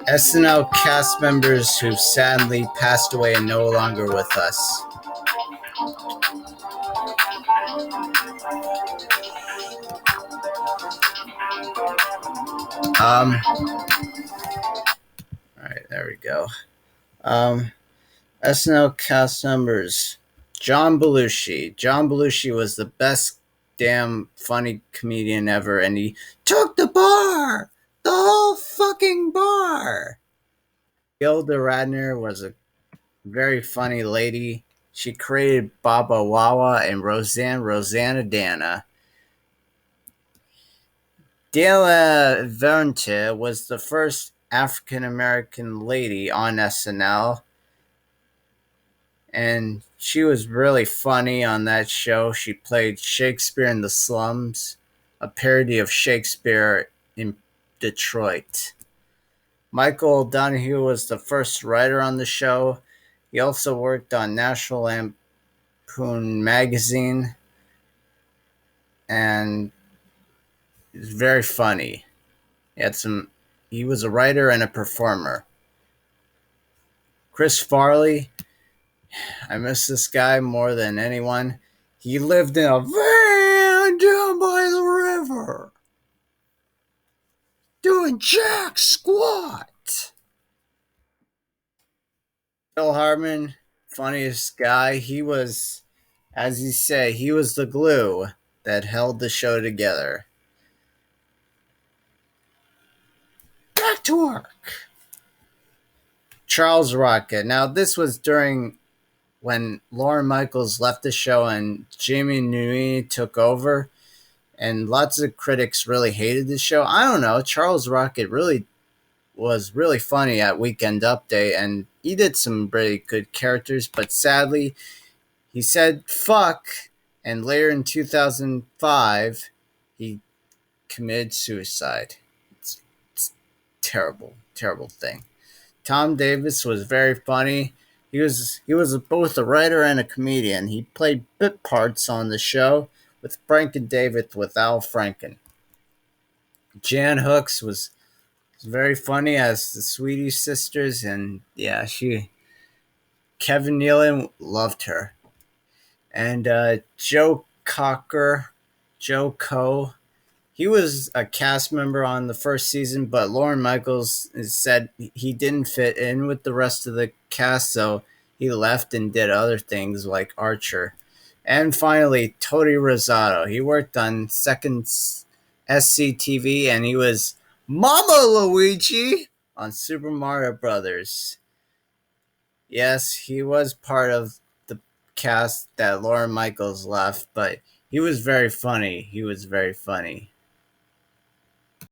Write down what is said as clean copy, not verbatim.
SNL cast members who sadly passed away and no longer with us. All right, there we go. SNL cast members. John Belushi. John Belushi was the best damn funny comedian ever, and he took the bar! The whole fucking bar! Gilda Radner was a very funny lady. She created Baba Wawa and Rosanna Dana. Della Vernte was the first African American lady on SNL, and she was really funny on that show. She played Shakespeare in the Slums, a parody of Shakespeare in Detroit. Michael Donahue was the first writer on the show. He also worked on National Lampoon magazine, and he's very funny. He was a writer and a performer. Chris Farley, I miss this guy more than anyone. He lived in a van down by the river, doing jack squat. Phil Hartman, funniest guy. He was, as you say, he was the glue that held the show together. Back to work. Charles Rocket. Now, this was during when Lorne Michaels left the show and Jamie Newey took over, and lots of critics really hated the show. I don't know. Charles Rocket really was really funny at Weekend Update, and he did some really good characters, but sadly, he said fuck, and later in 2005, he committed suicide. It's terrible, terrible thing. Tom Davis was very funny. He was both a writer and a comedian. He played bit parts on the show with Frank and David with Al Franken. Jan Hooks was very funny as the Sweetie sisters, and yeah, Kevin Nealon loved her, and Joe Coe, he was a cast member on the first season, but Lorne Michaels said he didn't fit in with the rest of the cast, so he left and did other things like Archer. And finally, Tony Rosado. He worked on Second SCTV, and he was Mama Luigi on Super Mario Brothers. Yes, he was part of the cast that Lorne Michaels left, but he was very funny. He was very funny.